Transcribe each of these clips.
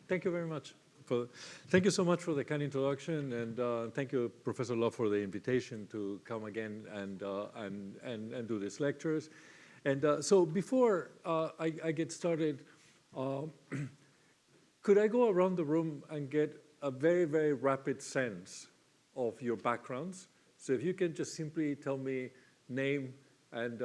Thank you very much. Thank you so much for the kind introduction, and thank you, Professor Love, for the invitation to come again and do these lectures. And so before I get started, could I go around the room and get a very, very rapid sense of your backgrounds? So if you can just simply tell me name and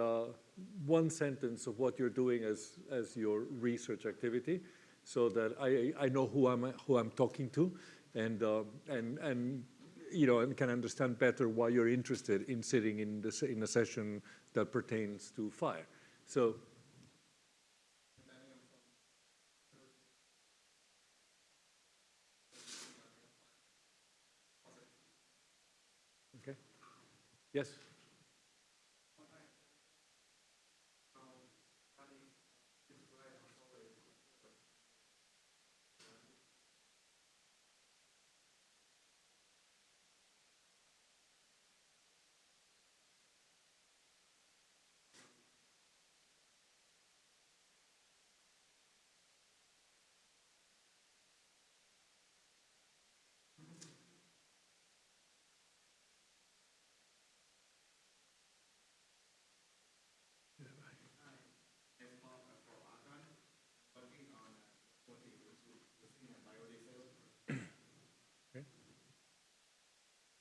one sentence of what you're doing as your research activity, so that I know who I'm talking to, and you know, and can understand better why you're interested in sitting in a session that pertains to fire. So. Okay. Yes.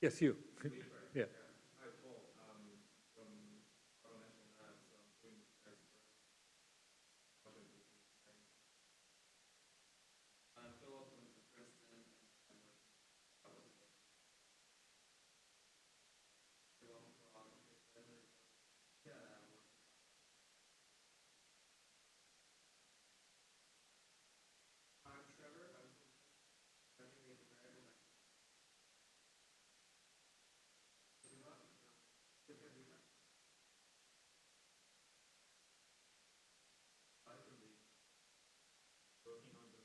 Yes, you. Yeah. Hi, Paul. From National Labs, doing Philip went to Princeton, and I'm working. I'm Trevor. I'm from calculate the variable working on the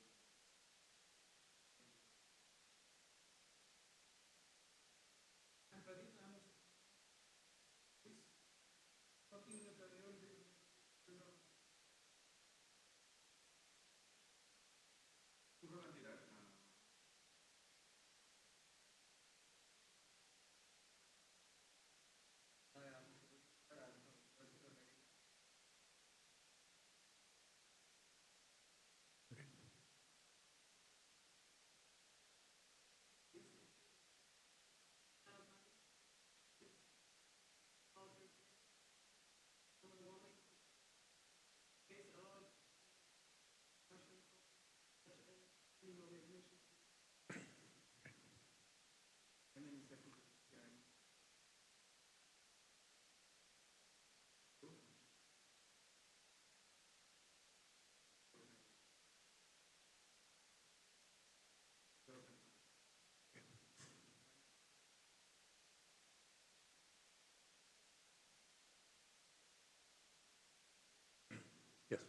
talking with the Yes.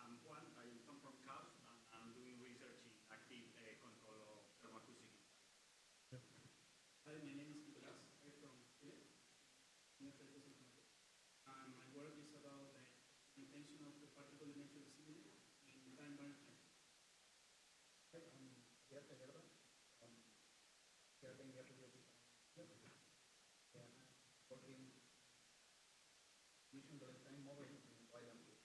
I'm Juan. I come from CAUS, and I'm doing research in active control of thermoacoustic installations. Hi, my name is Nicolás. I'm from Chile, Notre Dame. My work is about the experimentation of the particle dimension stimuli in time-bound time. Hi, I'm Javier Gallardo from European University. And I'm working mission the time modeling in wild and blue.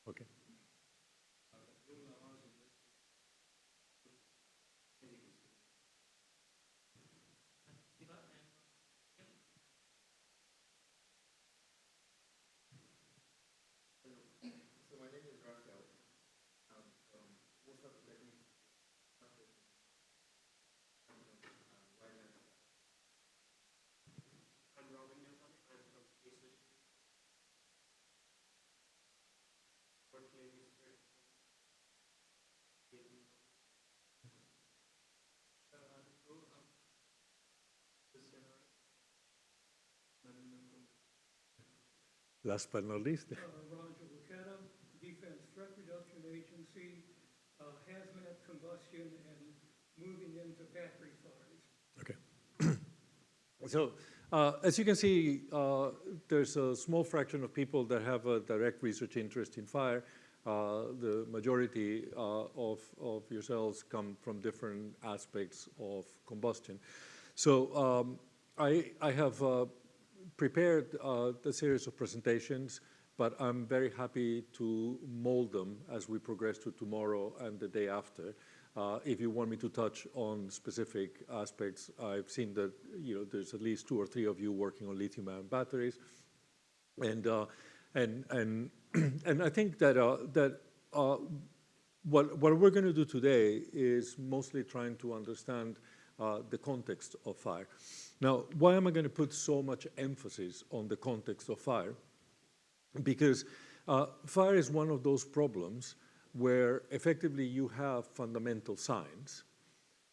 Okay. Last but not least. Roger Lucetta, Defense Threat Reduction Agency, hazmat, combustion, and moving into battery fires. Okay. So, as you can see, there's a small fraction of people that have a direct research interest in fire. The majority of yourselves come from different aspects of combustion. So I have prepared the series of presentations, but I'm very happy to mold them as we progress to tomorrow and the day after. If you want me to touch on specific aspects, I've seen that there's at least 2 or 3 of you working on lithium-ion batteries, and I think that what we're going to do today is mostly trying to understand the context of fire. Now, why am I going to put so much emphasis on the context of fire? Because fire is one of those problems where effectively you have fundamental science,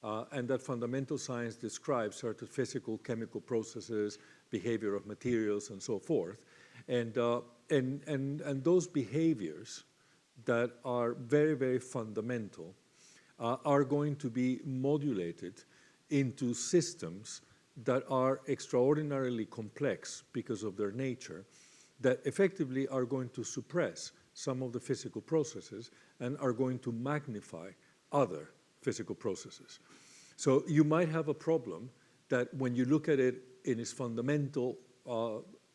and that fundamental science describes certain physical, chemical processes, behavior of materials, and so forth. And those behaviors that are very, very fundamental are going to be modulated into systems that are extraordinarily complex because of their nature, that effectively are going to suppress some of the physical processes and are going to magnify other physical processes. So you might have a problem that when you look at it in its fundamental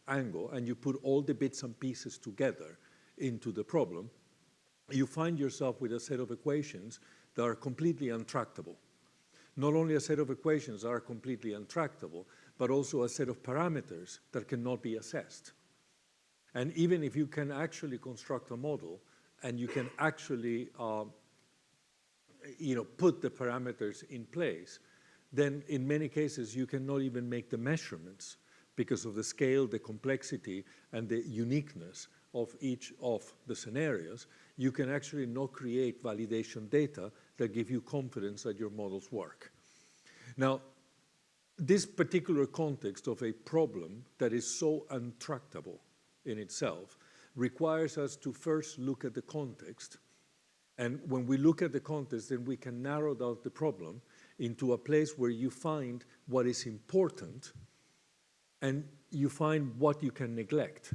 angle and you put all the bits and pieces together into the problem, you find yourself with a set of equations that are completely untractable. Not only a set of equations that are completely untractable, but also a set of parameters that cannot be assessed. And even if you can actually construct a model and you can actually put the parameters in place, then in many cases you cannot even make the measurements because of the scale, the complexity, and the uniqueness of each of the scenarios. You can actually not create validation data that give you confidence that your models work. Now, this particular context of a problem that is so untractable in itself requires us to first look at the context. And when we look at the context, then we can narrow down the problem into a place where you find what is important and you find what you can neglect.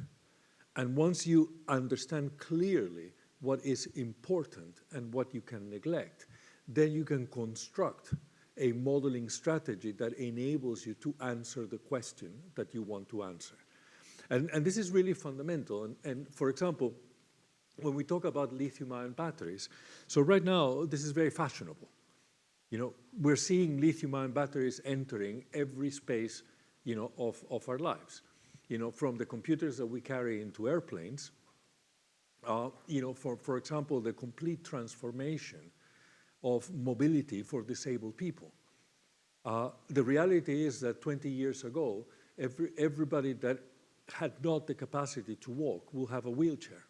And once you understand clearly what is important and what you can neglect, then you can construct a modeling strategy that enables you to answer the question that you want to answer. And this is really fundamental. And for example, when we talk about lithium-ion batteries, so right now, this is very fashionable. We're seeing lithium-ion batteries entering every space, of our lives. From the computers that we carry into airplanes, for example, the complete transformation of mobility for disabled people. The reality is that 20 years ago, everybody that had not the capacity to walk will have a wheelchair.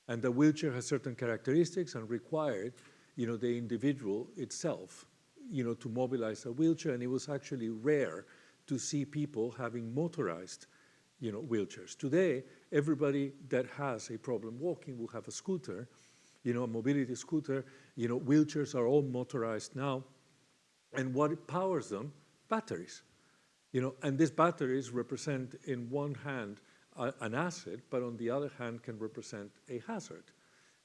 And the wheelchair has certain characteristics and required, the individual itself, to mobilize a wheelchair. And it was actually rare to see people having motorized, wheelchairs. Today, everybody that has a problem walking will have a scooter, a mobility scooter. Wheelchairs are all motorized now. And what powers them? Batteries. And these batteries represent, in one hand, an asset, but on the other hand can represent a hazard,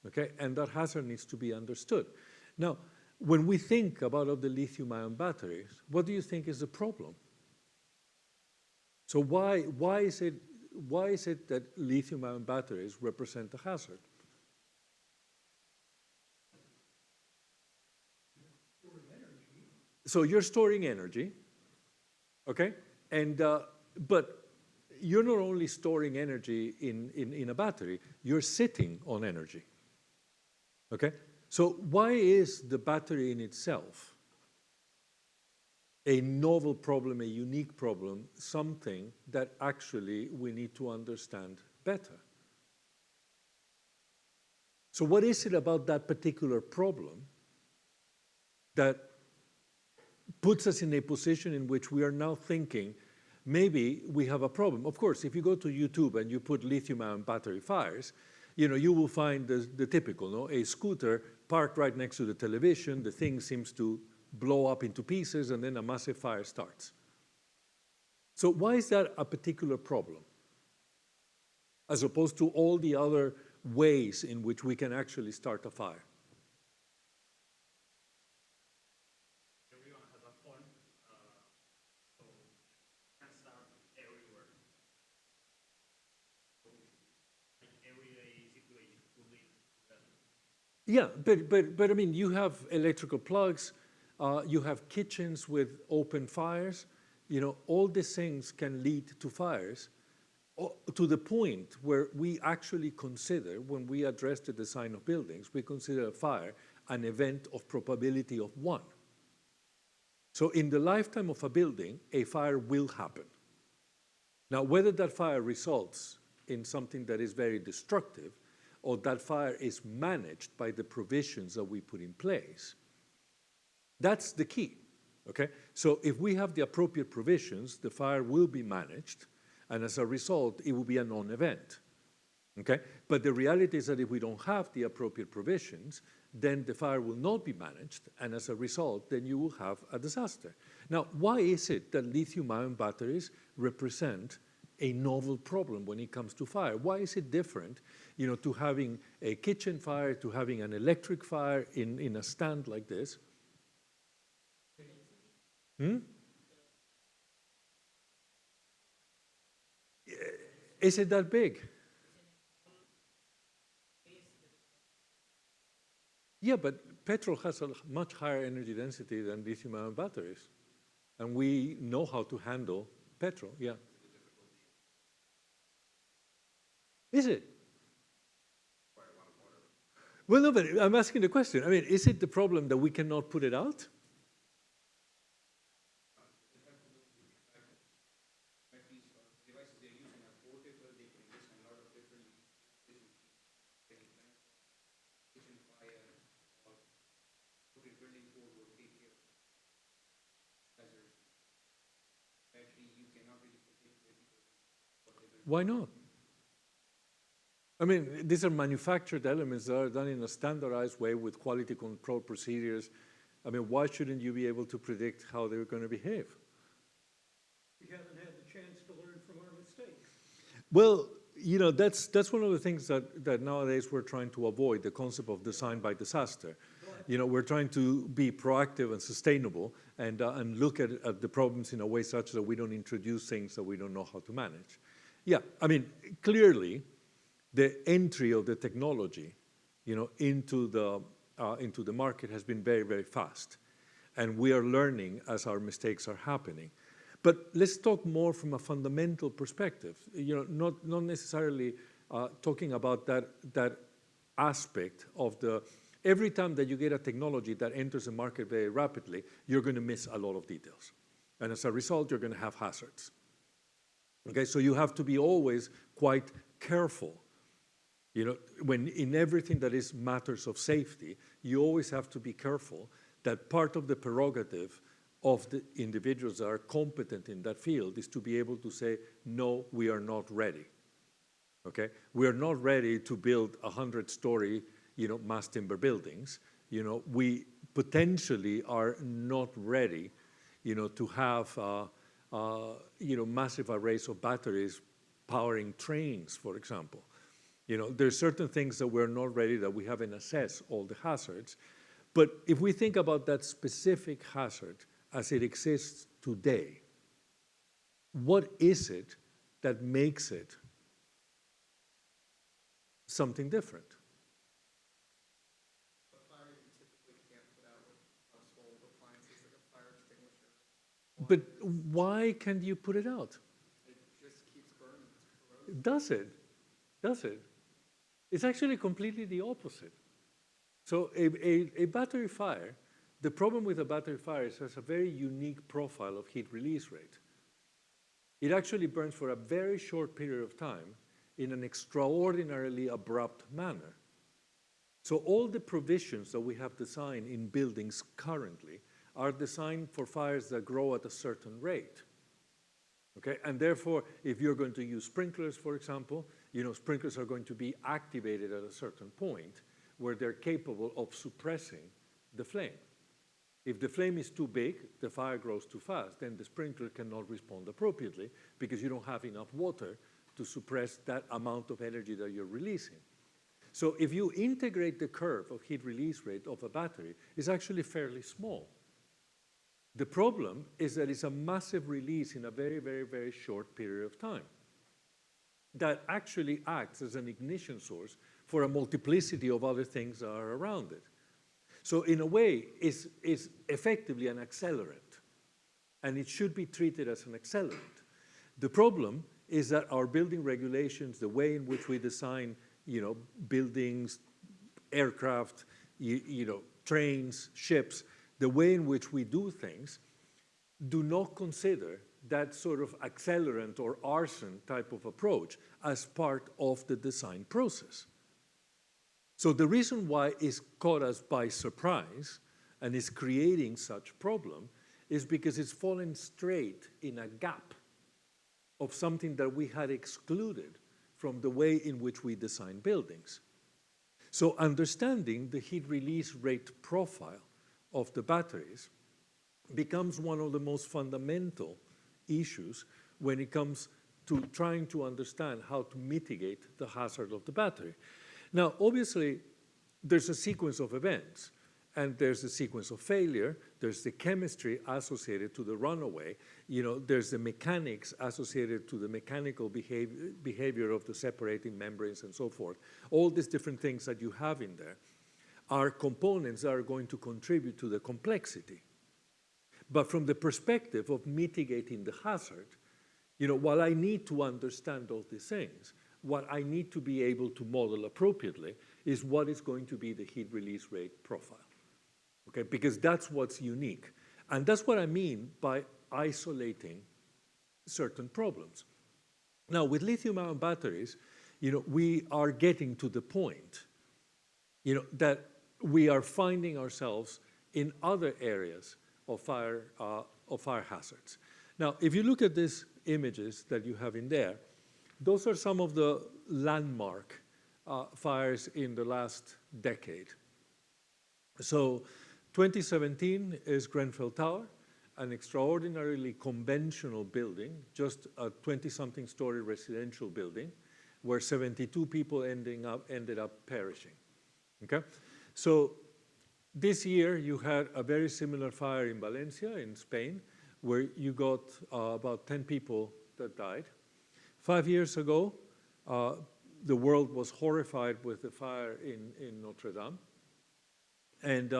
okay? And that hazard needs to be understood. Now, when we think about the lithium-ion batteries, what do you think is the problem? So why is it that lithium-ion batteries represent a hazard? So you're storing energy, okay? And but you're not only storing energy in a battery, you're sitting on energy, okay? So why is the battery in itself a novel problem, a unique problem, something that actually we need to understand better? So what is it about that particular problem that puts us in a position in which we are now thinking maybe we have a problem. Of course, if you go to YouTube and you put lithium-ion battery fires, you will find the typical, no? A scooter parked right next to the television, the thing seems to blow up into pieces, and then a massive fire starts. So why is that a particular problem, as opposed to all the other ways in which we can actually start a fire? Everyone has a phone, so you can start everywhere. So, like everyday situation could lead to that. Yeah, but I mean, you have electrical plugs, you have kitchens with open fires, all these things can lead to fires, to the point where we actually consider, when we address the design of buildings, we consider a fire an event of probability of 1. So in the lifetime of a building, a fire will happen. Now, whether that fire results in something that is very destructive, or that fire is managed by the provisions that we put in place, that's the key, okay? So if we have the appropriate provisions, the fire will be managed, and as a result, it will be a non-event, okay? But the reality is that if we don't have the appropriate provisions, then the fire will not be managed, and as a result, then you will have a disaster. Now, why is it that lithium-ion batteries represent a novel problem when it comes to fire? Why is it different, to having a kitchen fire, to having an electric fire in a stand like this? Is it that big? Yeah, but petrol has a much higher energy density than lithium-ion batteries. And we know how to handle petrol, yeah. Is it? Well, no, but I'm asking the question. I mean, is it the problem that we cannot put it out? Why not? I mean, these are manufactured elements that are done in a standardized way with quality control procedures. I mean, why shouldn't you be able to predict how they're going to behave? We haven't had the chance to learn from our mistakes. Well, that's one of the things that nowadays we're trying to avoid, the concept of design by disaster. We're trying to be proactive and sustainable and look at the problems in a way such that we don't introduce things that we don't know how to manage. Yeah, I mean, clearly, the entry of the technology, into the market has been very, very fast. And we are learning as our mistakes are happening. But let's talk more from a fundamental perspective, not necessarily talking about that aspect of every time that you get a technology that enters the market very rapidly, you're going to miss a lot of details. And as a result, you're going to have hazards. Okay, so you have to be always quite careful. When in everything that is matters of safety, you always have to be careful that part of the prerogative of the individuals that are competent in that field is to be able to say, no, we are not ready. Okay, we are not ready to build 100-story, mass timber buildings. We potentially are not ready, to have massive arrays of batteries powering trains, for example. There's certain things that we're not ready, that we haven't assessed all the hazards. But if we think about that specific hazard as it exists today, what is it that makes it something different? A fire you typically can't put out with household appliances like a fire extinguisher. But why can't you put it out? It just keeps burning. It's corrosive. Does it? Does it? It's actually completely the opposite. So a battery fire, the problem with a battery fire is it has a very unique profile of heat release rate. It actually burns for a very short period of time in an extraordinarily abrupt manner. So all the provisions that we have designed in buildings currently are designed for fires that grow at a certain rate. Okay? And therefore, if you're going to use sprinklers, for example, sprinklers are going to be activated at a certain point where they're capable of suppressing the flame. If the flame is too big, the fire grows too fast, then the sprinkler cannot respond appropriately because you don't have enough water to suppress that amount of energy that you're releasing. So if you integrate the curve of heat release rate of a battery, it's actually fairly small. The problem is that it's a massive release in a very, very, very short period of time that actually acts as an ignition source for a multiplicity of other things that are around it. So in a way, it's effectively an accelerant, and it should be treated as an accelerant. The problem is that our building regulations, the way in which we design, buildings, aircraft, trains, ships, the way in which we do things do not consider that sort of accelerant or arson type of approach as part of the design process. So the reason why it's caught us by surprise and is creating such problem is because it's fallen straight in a gap of something that we had excluded from the way in which we design buildings. So understanding the heat release rate profile of the batteries becomes one of the most fundamental issues when it comes to trying to understand how to mitigate the hazard of the battery. Now, obviously, there's a sequence of events, and there's a sequence of failure, there's the chemistry associated to the runaway, there's the mechanics associated to the mechanical behavior of the separating membranes and so forth. All these different things that you have in there are components that are going to contribute to the complexity. But from the perspective of mitigating the hazard, while I need to understand all these things, what I need to be able to model appropriately is what is going to be the heat release rate profile, okay? Because that's what's unique. And that's what I mean by isolating certain problems. Now, with lithium-ion batteries, we are getting to the point, that we are finding ourselves in other areas of fire hazards. Now, if you look at these images that you have in there, those are some of the landmark fires in the last decade. So 2017 is Grenfell Tower, an extraordinarily conventional building, just a 20-something story residential building, where 72 people ended up perishing. Okay? So this year you had a very similar fire in Valencia, in Spain, where you got about 10 people that died. 5 years ago, the world was horrified with the fire in Notre Dame. And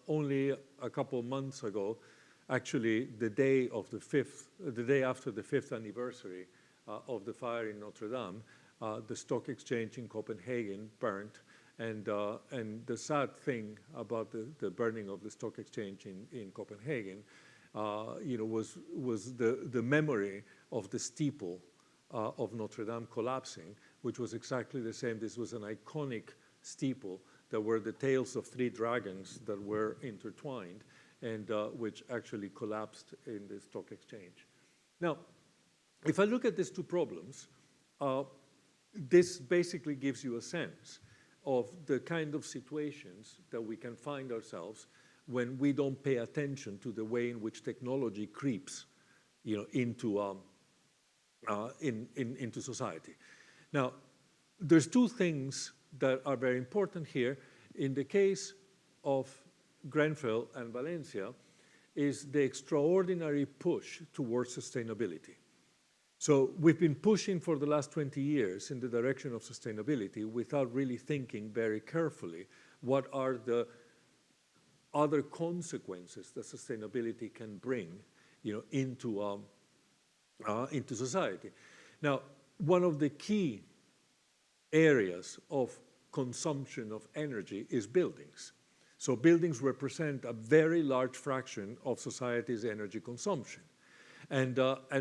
only a couple of months ago, actually the day after the 5th anniversary of the fire in Notre Dame, the stock exchange in Copenhagen burned. And the sad thing about the burning of the stock exchange in Copenhagen, was the memory of the steeple of Notre Dame collapsing, which was exactly the same. This was an iconic steeple that were the tails of 3 dragons that were intertwined and which actually collapsed in the stock exchange. Now, if I look at these 2 problems, this basically gives you a sense of the kind of situations that we can find ourselves when we don't pay attention to the way in which technology creeps, into society. Now, there's 2 things that are very important here. In the case of Grenfell and Valencia, is the extraordinary push towards sustainability. So we've been pushing for the last 20 years in the direction of sustainability without really thinking very carefully what are the other consequences that sustainability can bring, into society. Now, one of the key areas of consumption of energy is buildings. So buildings represent a very large fraction of society's energy consumption. And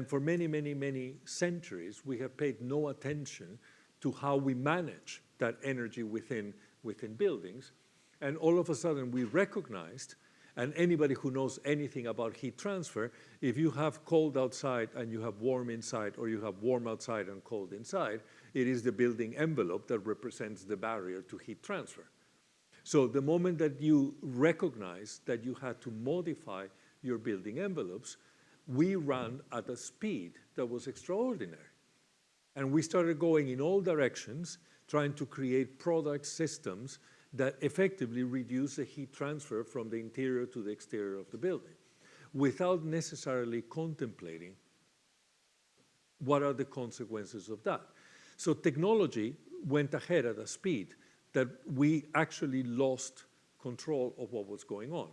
for many, many, many centuries, we have paid no attention to how we manage that energy within buildings. And all of a sudden, we recognized, And anybody who knows anything about heat transfer, if you have cold outside and you have warm inside, or you have warm outside and cold inside, it is the building envelope that represents the barrier to heat transfer. So the moment that you recognize that you had to modify your building envelopes, we ran at a speed that was extraordinary. And we started going in all directions, trying to create product systems that effectively reduce the heat transfer from the interior to the exterior of the building, without necessarily contemplating what are the consequences of that. So technology went ahead at a speed that we actually lost control of what was going on.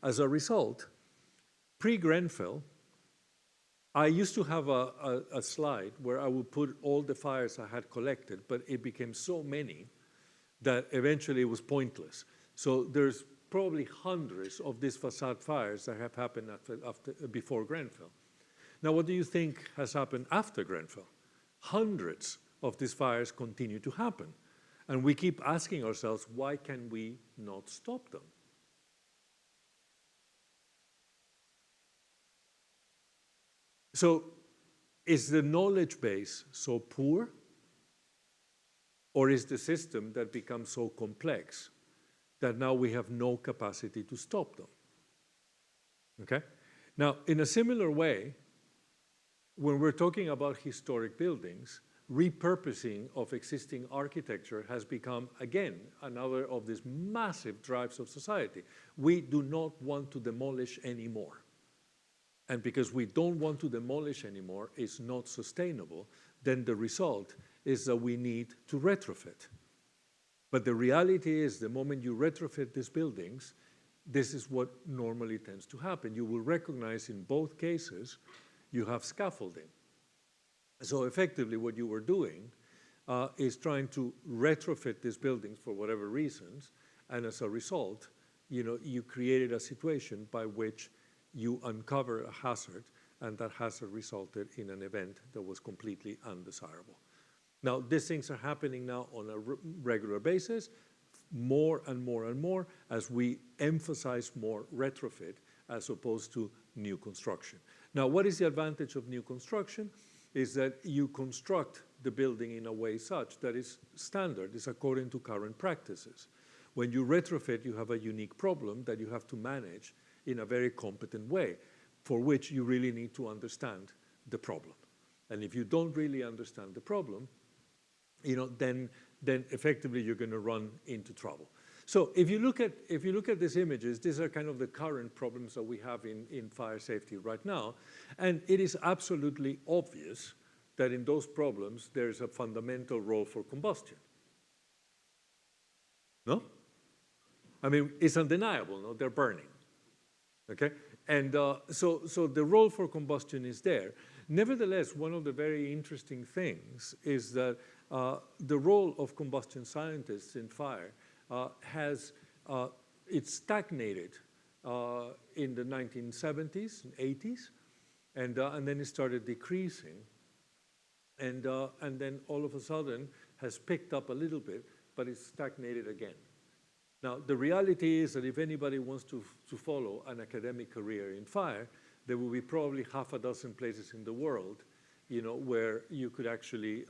As a result, pre-Grenfell, I used to have a slide where I would put all the fires I had collected, but it became so many that eventually it was pointless. So there's probably hundreds of these facade fires that have happened before Grenfell. Now, what do you think has happened after Grenfell? Hundreds of these fires continue to happen. And we keep asking ourselves, why can we not stop them? So is the knowledge base so poor? Or is the system that becomes so complex that now we have no capacity to stop them? Okay? Now, in a similar way, when we're talking about historic buildings, repurposing of existing architecture has become, again, another of these massive drives of society. We do not want to demolish anymore. And because we don't want to demolish anymore, it's not sustainable, then the result is that we need to retrofit. But the reality is, the moment you retrofit these buildings, this is what normally tends to happen. You will recognize in both cases, you have scaffolding. So effectively what you were doing is trying to retrofit these buildings for whatever reasons, and as a result, you created a situation by which you uncover a hazard, and that hazard resulted in an event that was completely undesirable. Now, these things are happening now on a regular basis, more and more and more, as we emphasize more retrofit as opposed to new construction. Now, what is the advantage of new construction? Is that you construct the building in a way such that is standard, is according to current practices. When you retrofit, you have a unique problem that you have to manage in a very competent way, for which you really need to understand the problem. And if you don't really understand the problem, then effectively you're going to run into trouble. So if you look at these images, these are kind of the current problems that we have in fire safety right now. And it is absolutely obvious that in those problems, there's a fundamental role for combustion. No? I mean, it's undeniable, no? They're burning, okay? And so the role for combustion is there. Nevertheless, one of the very interesting things is that the role of combustion scientists in fire it stagnated in the 1970s and 80s, and then it started decreasing, and then all of a sudden has picked up a little bit, but it's stagnated again. Now, the reality is that if anybody wants to follow an academic career in fire, there will be probably half a dozen places in the world, where you could actually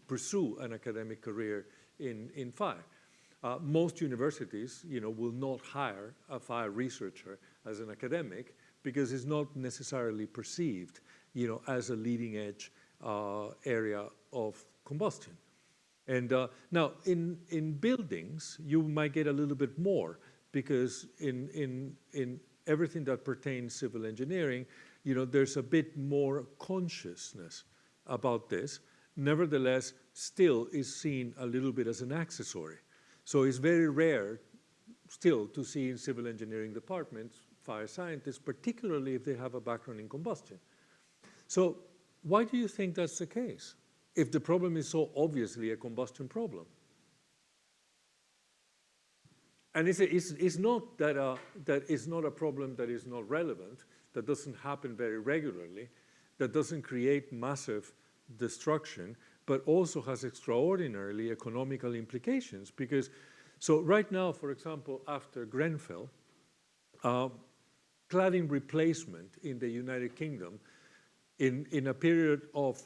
pursue an academic career in fire. Most universities, will not hire a fire researcher as an academic because it's not necessarily perceived, as a leading edge area of combustion. And now, in buildings, you might get a little bit more because in everything that pertains civil engineering, there's a bit more consciousness about this. Nevertheless, still is seen a little bit as an accessory. So it's very rare still to see in civil engineering departments fire scientists, particularly if they have a background in combustion. So why do you think that's the case, if the problem is so obviously a combustion problem? And it's not that it's not a problem that is not relevant, that doesn't happen very regularly, that doesn't create massive destruction, but also has extraordinarily economical implications. Because, so right now, for example, after Grenfell, cladding replacement in the United Kingdom in a period of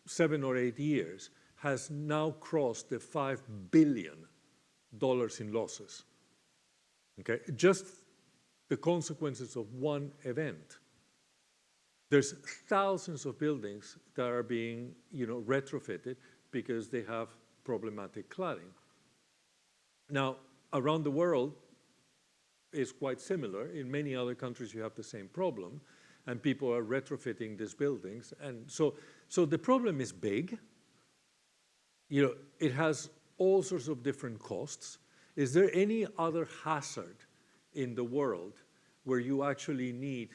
7 or 8 years has now crossed the $5 billion in losses. Okay, just the consequences of one event. There's thousands of buildings that are being, retrofitted because they have problematic cladding. Now, around the world is quite similar. In many other countries, you have the same problem, and people are retrofitting these buildings. And so the problem is big. It has all sorts of different costs. Is there any other hazard in the world where you actually need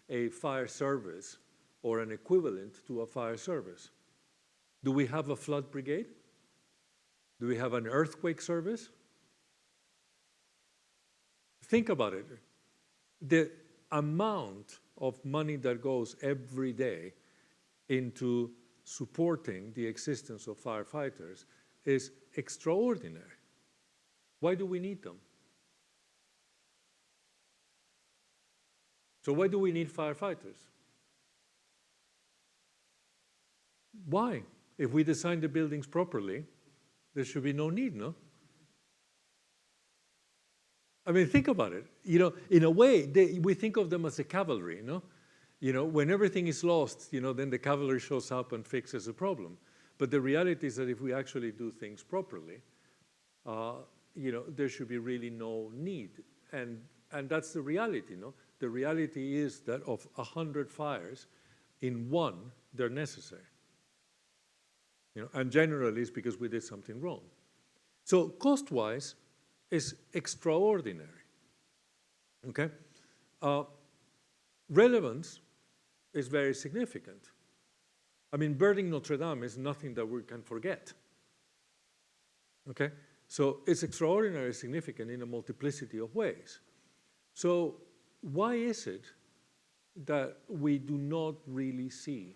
a fire service or an equivalent to a fire service? Do we have a flood brigade? Do we have an earthquake service? Think about it. The amount of money that goes every day into supporting the existence of firefighters is extraordinary. Why do we need them? So why do we need firefighters? Why? If we design the buildings properly, there should be no need, no? I mean, think about it. In a way, we think of them as the cavalry, no? When everything is lost, then the cavalry shows up and fixes the problem. But the reality is that if we actually do things properly, there should be really no need. And that's the reality, no? The reality is that of 100 fires, in one, they're necessary. And generally it's because we did something wrong. So cost-wise, is extraordinary, okay? Relevance is very significant. I mean, burning Notre Dame is nothing that we can forget, okay? So it's extraordinarily significant in a multiplicity of ways. So why is it that we do not really see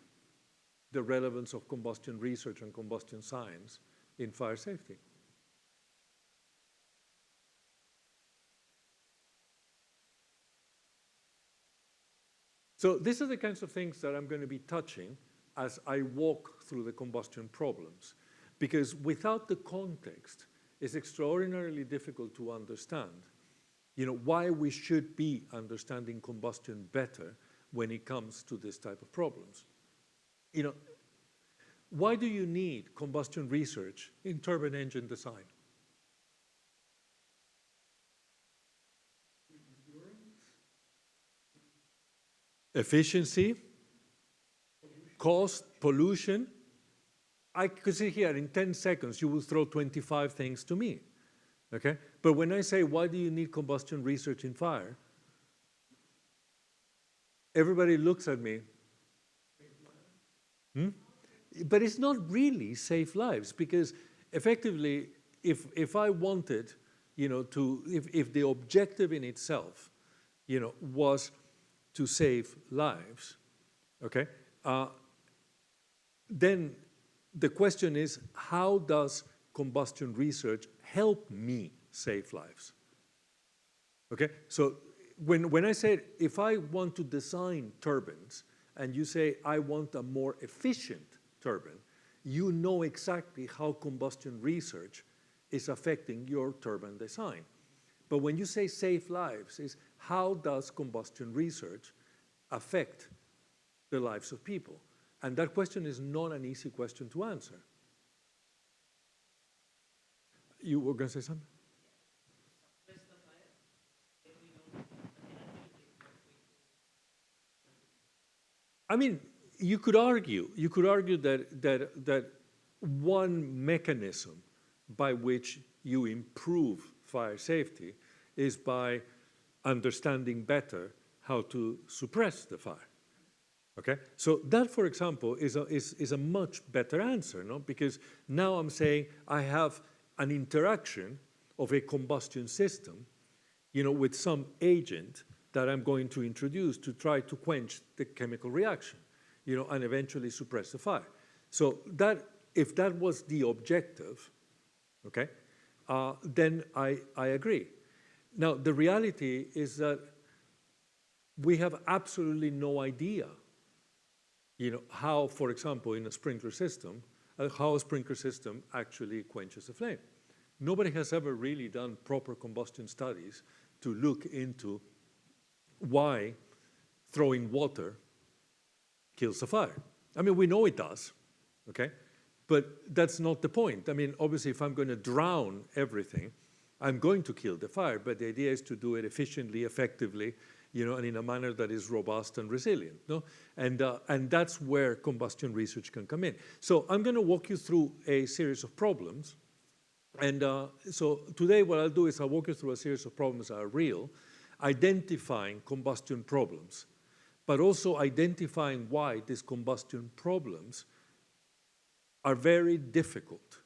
the relevance of combustion research and combustion science in fire safety? So these are the kinds of things that I'm going to be touching as I walk through the combustion problems. Because without the context, it's extraordinarily difficult to understand, why we should be understanding combustion better when it comes to this type of problems. Why do you need combustion research in turbine engine design? Efficiency, cost, pollution. I could sit here in 10 seconds, you will throw 25 things to me, okay? But when I say, why do you need combustion research in fire? Everybody looks at me. But it's not really save lives, because effectively, if I wanted, if the objective in itself, was to save lives, okay? Then the question is, how does combustion research help me save lives? Okay, so when I say, if I want to design turbines, and you say, I want a more efficient turbine, you know exactly how combustion research is affecting your turbine design. But when you say save lives, is how does combustion research affect the lives of people? And that question is not an easy question to answer. You were going to say something? I mean, you could argue that one mechanism by which you improve fire safety is by understanding better how to suppress the fire. Okay, so that, for example, is a much better answer, no? Because now I'm saying I have an interaction of a combustion system, with some agent that I'm going to introduce to try to quench the chemical reaction, and eventually suppress the fire. So that, if that was the objective, okay, then I agree. Now, the reality is that we have absolutely no idea, how, for example, in a sprinkler system, how a sprinkler system actually quenches a flame. Nobody has ever really done proper combustion studies to look into why throwing water kills a fire. I mean, we know it does, okay? But that's not the point. I mean, obviously, if I'm going to drown everything, I'm going to kill the fire, but the idea is to do it efficiently, effectively, and in a manner that is robust and resilient, no? And that's where combustion research can come in. So I'm going to walk you through a series of problems. And so today what I'll do is I'll walk you through a series of problems that are real, identifying combustion problems, but also identifying why these combustion problems are very difficult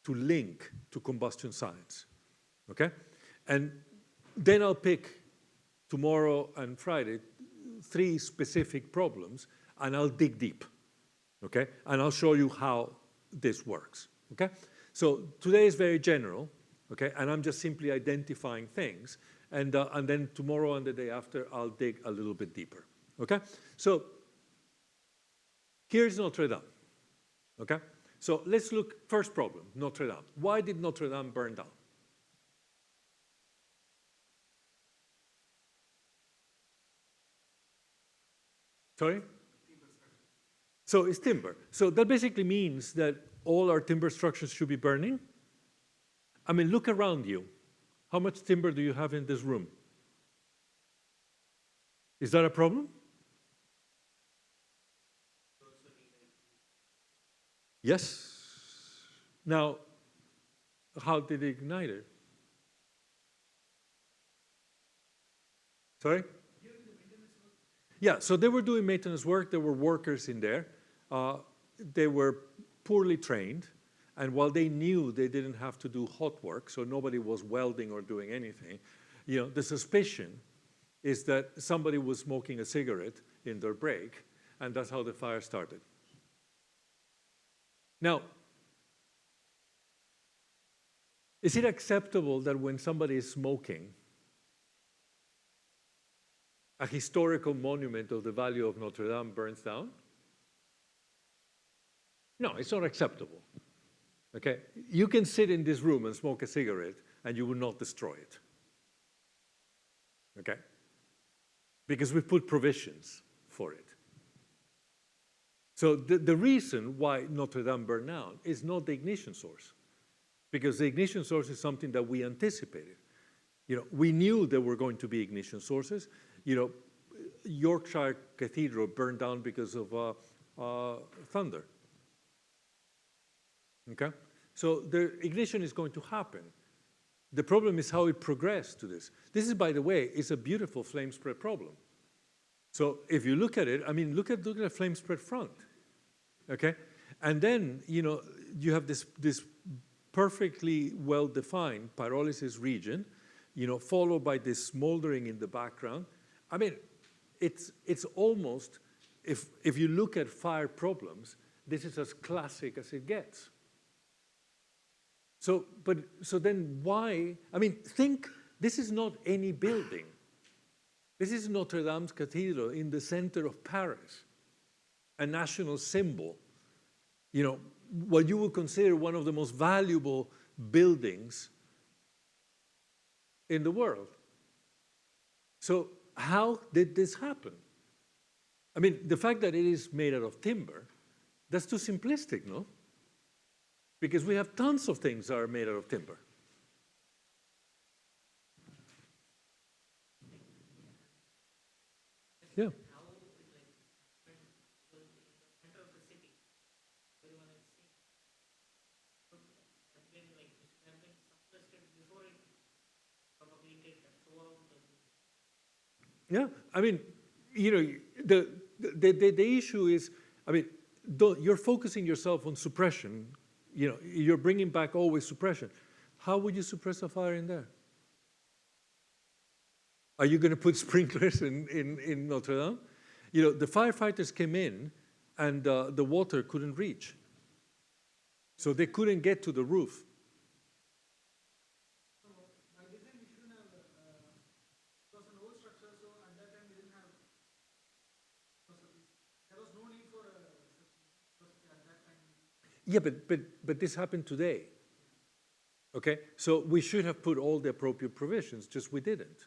to link to combustion science, okay? And then I'll pick tomorrow and Friday 3 specific problems, and I'll dig deep, okay? And I'll show you how this works, okay? So today is very general, okay? And I'm just simply identifying things. And then tomorrow and the day after, I'll dig a little bit deeper, okay? So here's Notre Dame, okay? So let's look, first problem, Notre Dame. Why did Notre Dame burn down? Sorry? So it's timber. So that basically means that all our timber structures should be burning? I mean, look around you. How much timber do you have in this room? Is that a problem? Yes. Now, how did it ignite it? Sorry? Yeah, so they were doing maintenance work. There were workers in there. They were poorly trained. And while they knew they didn't have to do hot work, so nobody was welding or doing anything, the suspicion is that somebody was smoking a cigarette in their break, and that's how the fire started. Now, is it acceptable that when somebody is smoking, a historical monument of the value of Notre Dame burns down? No, it's not acceptable. Okay? You can sit in this room and smoke a cigarette, and you will not destroy it. Okay? Because we put provisions for it. So the reason why Notre Dame burned down is not the ignition source, because the ignition source is something that we anticipated. We knew there were going to be ignition sources. Yorkshire Cathedral burned down because of thunder. Okay? So the ignition is going to happen. The problem is how it progressed to this. This is, by the way, is a beautiful flame spread problem. So if you look at it, I mean, look at the flame spread front. Okay? And then, you have this perfectly well-defined pyrolysis region, followed by this smoldering in the background. I mean, it's almost, if you look at fire problems, this is as classic as it gets. So then why, I mean, think, this is not any building. This is Notre Dame's cathedral in the center of Paris, a national symbol. What you would consider one of the most valuable buildings in the world. So how did this happen? I mean, the fact that it is made out of timber, that's too simplistic, no? Because we have tons of things that are made out of timber. Yeah. Yeah, I mean, the issue is, I mean, you're focusing yourself on suppression. You're bringing back always suppression. How would you suppress a fire in there? Are you going to put sprinklers in Notre Dame? The firefighters came in, and the water couldn't reach. So they couldn't get to the roof. By design, we shouldn't have, it was an old structure, so at that time Yeah, but this happened today. Okay, so we should have put all the appropriate provisions, just we didn't.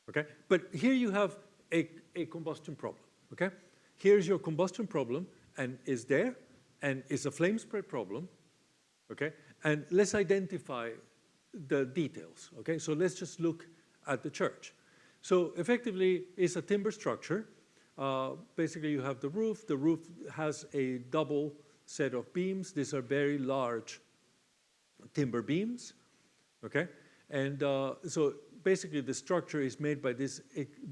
Okay, but here you have a combustion problem. Okay, here's your combustion problem, and is there, and it's a flame spread problem. Okay, and let's identify the details. Okay, so let's just look at the church. So effectively, it's a timber structure. Basically, you have the roof. The roof has a double set of beams. These are very large timber beams, okay? And so basically the structure is made by these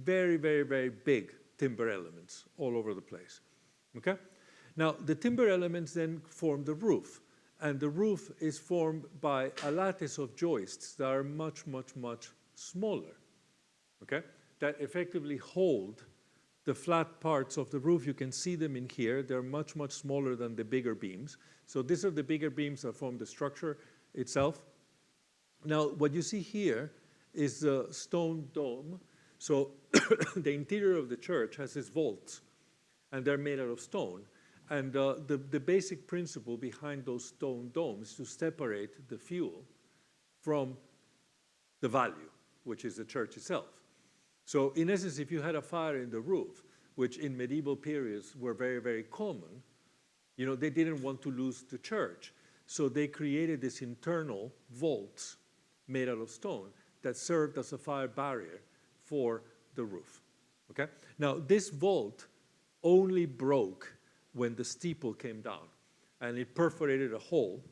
very, very, very big timber elements all over the place, okay? Now, the timber elements then form the roof, and the roof is formed by a lattice of joists that are much, much, much smaller, okay? That effectively hold the flat parts of the roof. You can see them in here. They're much, much smaller than the bigger beams. So these are the bigger beams that form the structure itself. Now, what you see here is the stone dome. So the interior of the church has its vaults, and they're made out of stone. And the basic principle behind those stone domes is to separate the fuel from the value, which is the church itself. So in essence, if you had a fire in the roof, which in medieval periods were very, very common, you know, they didn't want to lose the church. So they created these internal vaults made out of stone that served as a fire barrier for the roof, okay? Now, this vault only broke when the steeple came down, and it perforated a hole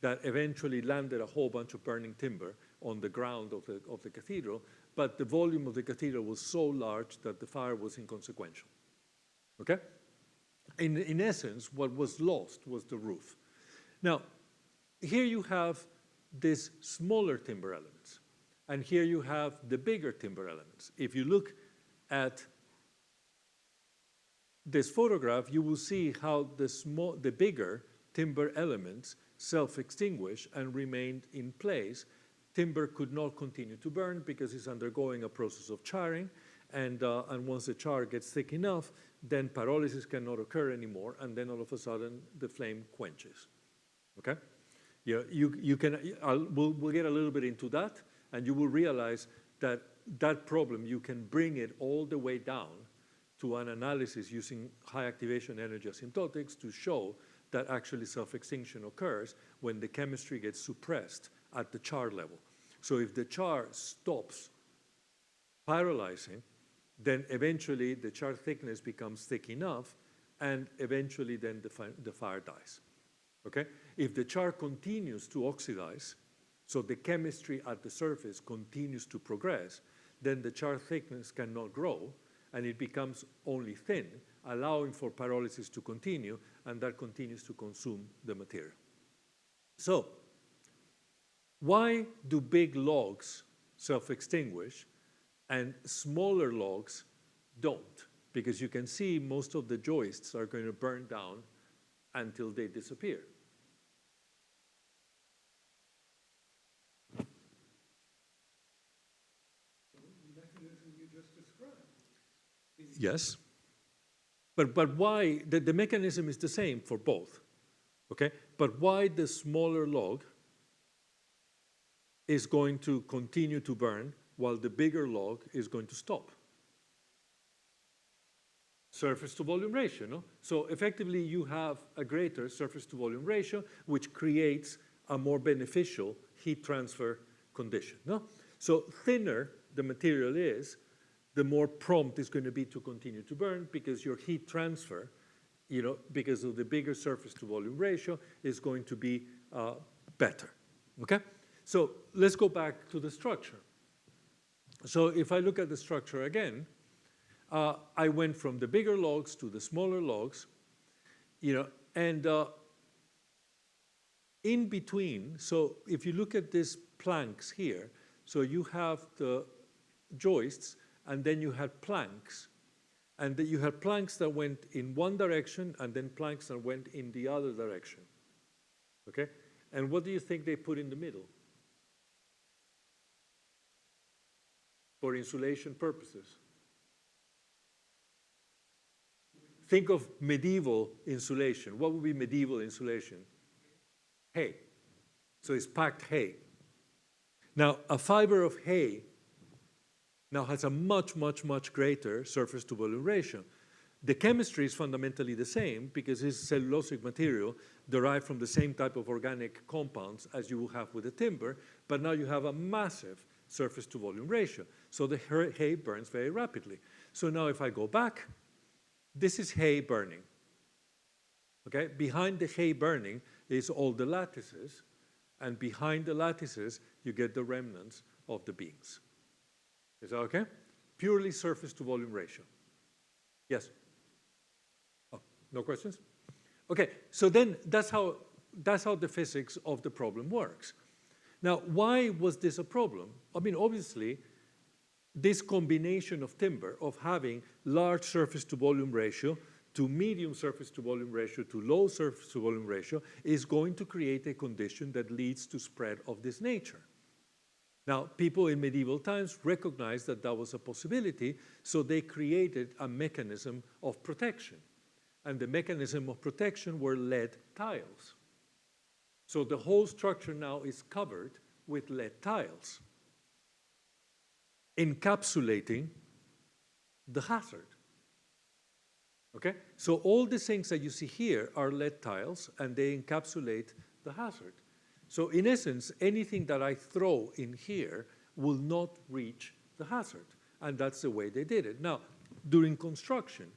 that eventually landed a whole bunch of burning timber on the ground of the cathedral, but the volume of the cathedral was so large that the fire was inconsequential, okay? In essence, what was lost was the roof. Now, here you have these smaller timber elements, and here you have the bigger timber elements. If you look at this photograph, you will see how the bigger timber elements self-extinguish and remained in place. Timber could not continue to burn because it's undergoing a process of charring, and once the char gets thick enough, then pyrolysis cannot occur anymore, and then all of a sudden the flame quenches. Okay? Yeah, we'll get a little bit into that, and you will realize that that problem, you can bring it all the way down to an analysis using high activation energy asymptotics to show that actually self-extinction occurs when the chemistry gets suppressed at the char level. So if the char stops pyrolyzing, then eventually the char thickness becomes thick enough, and eventually then the fire dies. Okay? If the char continues to oxidize, so the chemistry at the surface continues to progress, then the char thickness cannot grow, and it becomes only thin, allowing for pyrolysis to continue, and that continues to consume the material. So, why do big logs self-extinguish and smaller logs don't? Because you can see most of the joists are going to burn down until they disappear. The mechanism you just described. Yes. But why, the mechanism is the same for both, okay? But why the smaller log is going to continue to burn while the bigger log is going to stop? Surface to volume ratio, no? So effectively you have a greater surface to volume ratio, which creates a more beneficial heat transfer condition, no? So thinner the material is, the more prompt it's going to be to continue to burn, because your heat transfer, you know, because of the bigger surface to volume ratio, is going to be better, okay? So let's go back to the structure. So if I look at the structure again, I went from the bigger logs to the smaller logs, you know, and in between, so if you look at these planks here, so you have the joists, and then you had planks, and then you had planks that went in one direction, and then planks that went in the other direction, okay? And what do you think they put in the middle? For insulation purposes. think of medieval insulation. What would be medieval insulation? Hay. So it's packed hay. Now, a fiber of hay now has a much, much, much greater surface to volume ratio. The chemistry is fundamentally the same because it's cellulosic material derived from the same type of organic compounds as you will have with the timber, but now you have a massive surface to volume ratio. So the hay burns very rapidly. So now if I go back, this is hay burning. Okay? Behind the hay burning is all the lattices, and behind the lattices, you get the remnants of the beams. Is that okay? Purely surface to volume ratio. Yes? Oh, no questions? Okay, so then that's how the physics of the problem works. Now, why was this a problem? I mean, obviously, this combination of timber, of having large surface to volume ratio to medium surface to volume ratio to low surface to volume ratio, is going to create a condition that leads to spread of this nature. Now, people in medieval times recognized that that was a possibility, so they created a mechanism of protection. And the mechanism of protection were lead tiles. So the whole structure now is covered with lead tiles, encapsulating the hazard. Okay? So all the things that you see here are lead tiles, and they encapsulate the hazard. So in essence, anything that I throw in here will not reach the hazard. And that's the way they did it. Now, during construction,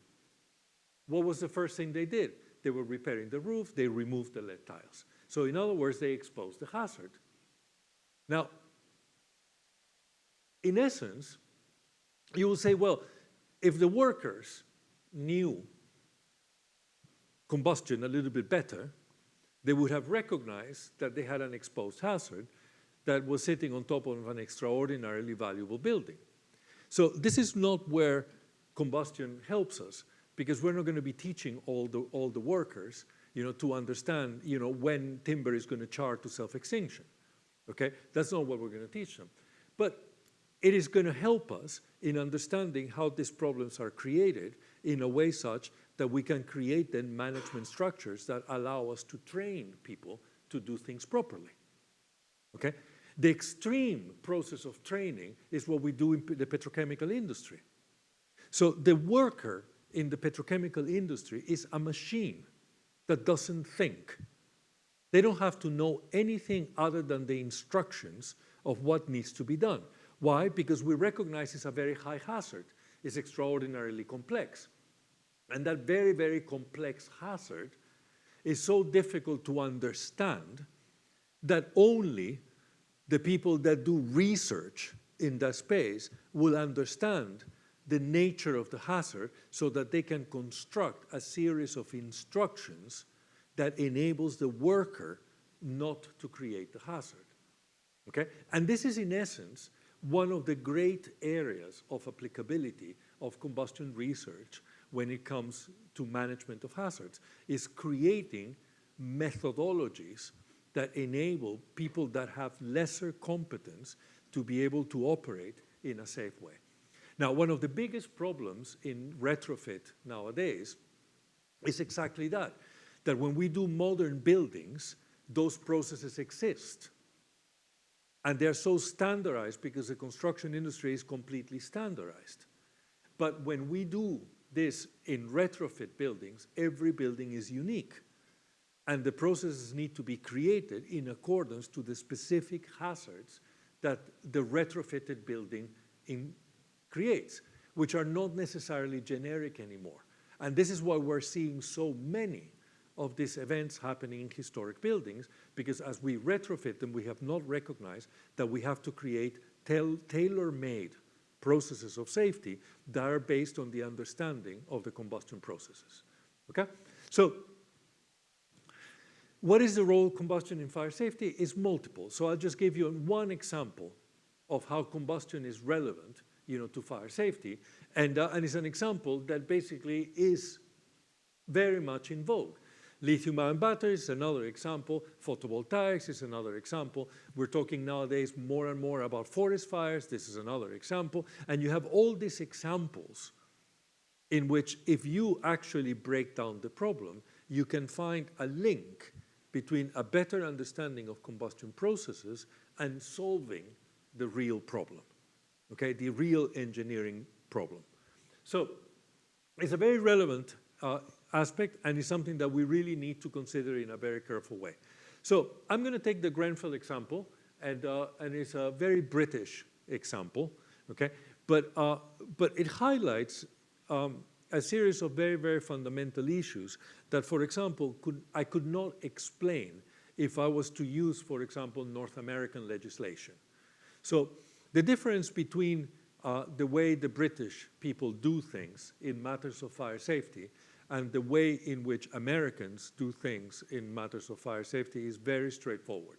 what was the first thing they did? They were repairing the roof, they removed the lead tiles. So in other words, they exposed the hazard. Now, in essence, you will say, well, if the workers knew combustion a little bit better, they would have recognized that they had an exposed hazard that was sitting on top of an extraordinarily valuable building. So this is not where combustion helps us, because we're not going to be teaching all the workers, to understand, when timber is going to char to self-extinction. Okay, that's not what we're going to teach them. But it is going to help us in understanding how these problems are created in a way such that we can create then management structures that allow us to train people to do things properly. Okay? The extreme process of training is what we do in the petrochemical industry. So the worker in the petrochemical industry is a machine that doesn't think. They don't have to know anything other than the instructions of what needs to be done. Why? Because we recognize it's a very high hazard. It's extraordinarily complex. And that very, very complex hazard is so difficult to understand that only the people that do research in that space will understand the nature of the hazard so that they can construct a series of instructions that enables the worker not to create the hazard. Okay? And this is, in essence, one of the great areas of applicability of combustion research when it comes to management of hazards, is creating methodologies that enable people that have lesser competence to be able to operate in a safe way. Now, one of the biggest problems in retrofit nowadays is exactly that when we do modern buildings, those processes exist. And they're so standardized because the construction industry is completely standardized. But when we do this in retrofit buildings, every building is unique. And the processes need to be created in accordance to the specific hazards that the retrofitted building creates, which are not necessarily generic anymore. And this is why we're seeing so many of these events happening in historic buildings, because as we retrofit them, we have not recognized that we have to create tailor-made processes of safety that are based on the understanding of the combustion processes. Okay? So what is the role of combustion in fire safety? It's multiple. So I'll just give you one example of how combustion is relevant, to fire safety. And it's an example that basically is very much in vogue. Lithium-ion batteries is another example. Photovoltaics is another example. We're talking nowadays more and more about forest fires. This is another example. And you have all these examples in which if you actually break down the problem, you can find a link between a better understanding of combustion processes and solving the real problem, okay, the real engineering problem. So it's a very relevant aspect, and it's something that we really need to consider in a very careful way. So I'm going to take the Grenfell example, and it's a very British example, okay? But it highlights a series of very, very fundamental issues that, for example, I could not explain if I was to use, for example, North American legislation. So the difference between the way the British people do things in matters of fire safety and the way in which Americans do things in matters of fire safety is very straightforward.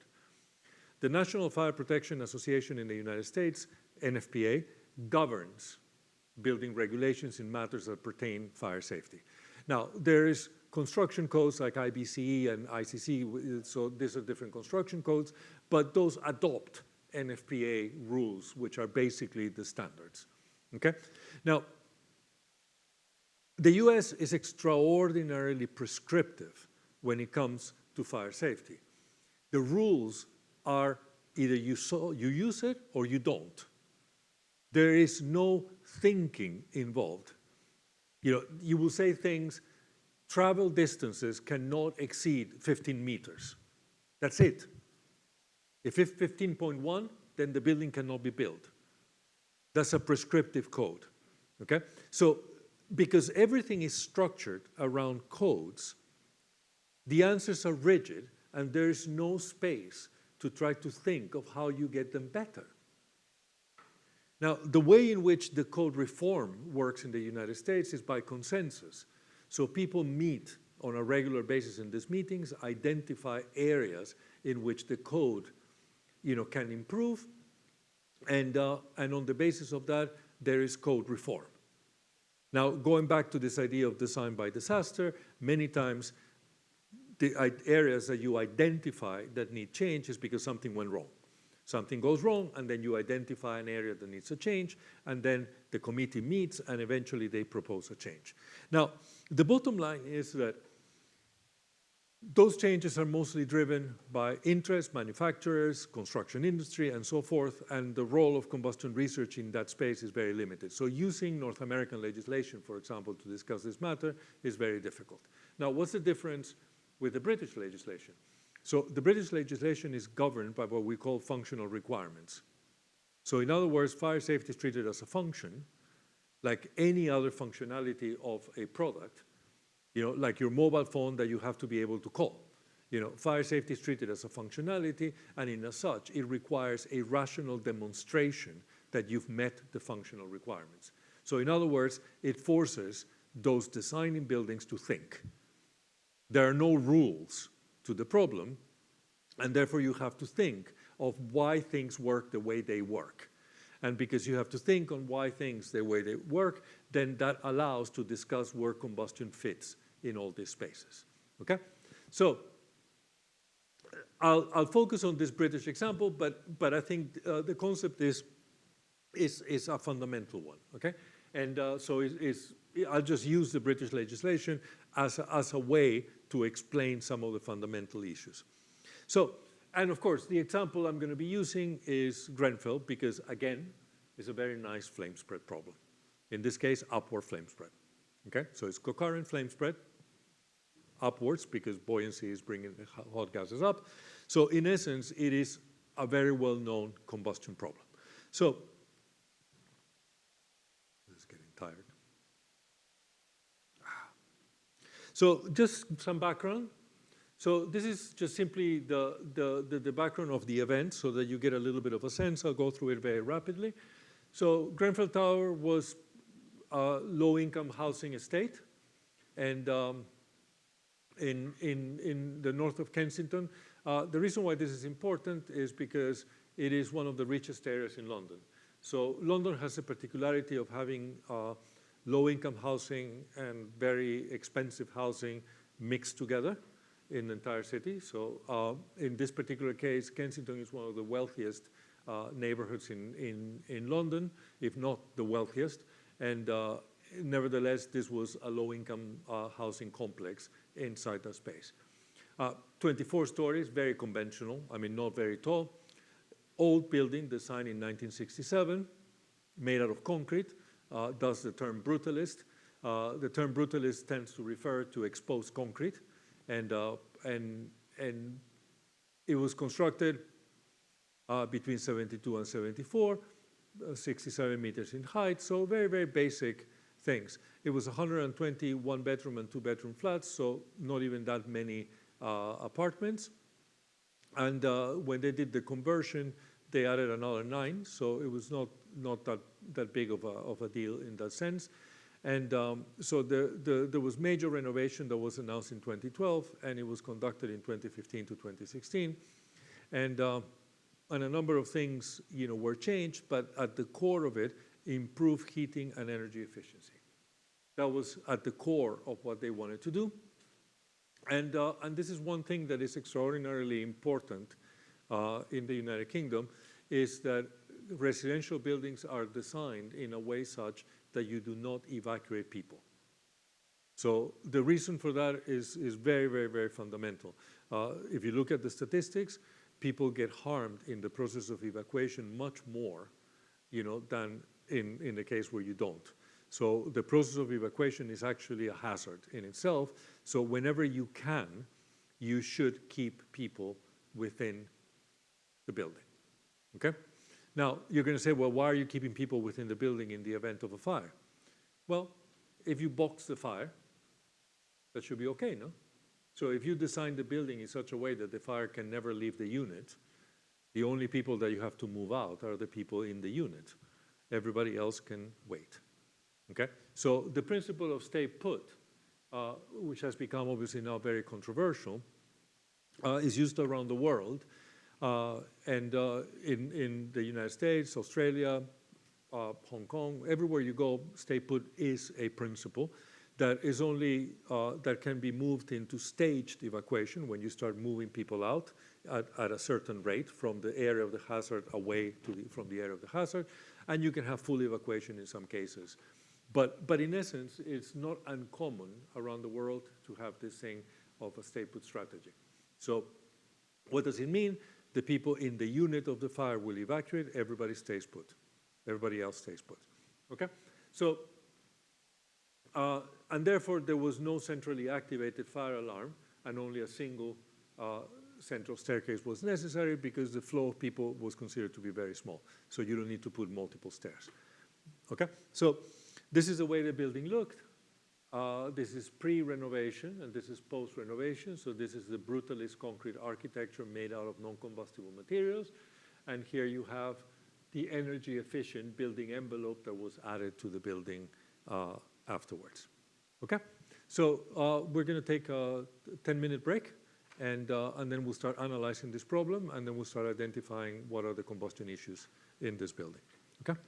The National Fire Protection Association in the United States, NFPA, governs building regulations in matters that pertain fire safety. Now, there is construction codes like IBCE and ICC, so these are different construction codes, but those adopt NFPA rules, which are basically the standards, okay? Now, the US is extraordinarily prescriptive when it comes to fire safety. The rules are either you use it or you don't. There is no thinking involved. You know, you will say things, travel distances cannot exceed 15 meters. That's it. If it's 15.1, then the building cannot be built. That's a prescriptive code, okay? So, because everything is structured around codes, the answers are rigid, and there's no space to try to think of how you get them better. Now, the way in which the code reform works in the United States is by consensus. So people meet on a regular basis in these meetings, identify areas in which the code, you know, can improve, and on the basis of that, there is code reform. Now, going back to this idea of design by disaster, many times the areas that you identify that need change is because something went wrong. Something goes wrong, and then you identify an area that needs a change, and then the committee meets, and eventually they propose a change. Now, the bottom line is that those changes are mostly driven by interest, manufacturers, construction industry, and so forth, and the role of combustion research in that space is very limited. So using North American legislation, for example, to discuss this matter is very difficult. Now, what's the difference with the British legislation? So the British legislation is governed by what we call functional requirements. So in other words, fire safety is treated as a function, like any other functionality of a product, you know, like your mobile phone that you have to be able to call. You know, fire safety is treated as a functionality, and in as such, it requires a rational demonstration that you've met the functional requirements. So in other words, it forces those designing buildings to think. There are no rules to the problem, and therefore you have to think of why things work the way they work. And because you have to think on why things the way they work, then that allows to discuss where combustion fits in all these spaces, okay? So I'll focus on this British example, but I think the concept is a fundamental one, okay? And so I'll just use the British legislation as a way to explain some of the fundamental issues. So, and of course, the example I'm going to be using is Grenfell, because again, it's a very nice flame spread problem. In this case, upward flame spread, okay? So it's concurrent flame spread upwards because buoyancy is bringing the hot gases up. So in essence, it is a very well-known combustion problem. So, this is getting tired. So just some background. So this is just simply the background of the event so that you get a little bit of a sense. I'll go through it very rapidly. So Grenfell Tower was a low-income housing estate, and in the north of Kensington. The reason why this is important is because it is one of the richest areas in London. So London has a particularity of having low-income housing and very expensive housing mixed together in the entire city. So in this particular case, Kensington is one of the wealthiest neighborhoods in London, if not the wealthiest. And nevertheless, this was a low-income housing complex inside that space. 24 stories, very conventional, I mean, not very tall. Old building, designed in 1967, made out of concrete, thus the term brutalist. The term brutalist tends to refer to exposed concrete, and it was constructed between 72 and 74, 67 meters in height, so very, very basic things. It was 120 one-bedroom and two-bedroom flats, so not even that many apartments. And when they did the conversion, they added another 9, so it was not that big of a deal in that sense. And so there was major renovation that was announced in 2012, and it was conducted in 2015 to 2016. And a number of things, were changed, but at the core of it, improved heating and energy efficiency. That was at the core of what they wanted to do. And this is one thing that is extraordinarily important in the United Kingdom, is that residential buildings are designed in a way such that you do not evacuate people. So the reason for that is very, very, very fundamental. If you look at the statistics, people get harmed in the process of evacuation much more, than in the case where you don't. So the process of evacuation is actually a hazard in itself. So whenever you can, you should keep people within the building, okay? Now, you're going to say, well, why are you keeping people within the building in the event of a fire? Well, if you box the fire, that should be okay, no? So if you design the building in such a way that the fire can never leave the unit, the only people that you have to move out are the people in the unit. Everybody else can wait, okay? So the principle of stay put, which has become obviously now very controversial, is used around the world. And in the United States, Australia, Hong Kong, everywhere you go, stay put is a principle that is only, that can be moved into staged evacuation when you start moving people out at a certain rate from the area of the hazard away from the area of the hazard, and you can have full evacuation in some cases. But in essence, it's not uncommon around the world to have this thing of a stay put strategy. So what does it mean? The people in the unit of the fire will evacuate, everybody stays put. Everybody else stays put, okay? So, and therefore there was no centrally activated fire alarm, and only a single central staircase was necessary because the flow of people was considered to be very small. So you don't need to put multiple stairs, okay? So this is the way the building looked. This is pre-renovation, and this is post-renovation. So this is the brutalist concrete architecture made out of non-combustible materials. And here you have the energy-efficient building envelope that was added to the building afterwards. Okay? So we're going to take a 10-minute break, and then we'll start analyzing this problem, and then we'll start identifying what are the combustion issues in this building. Okay?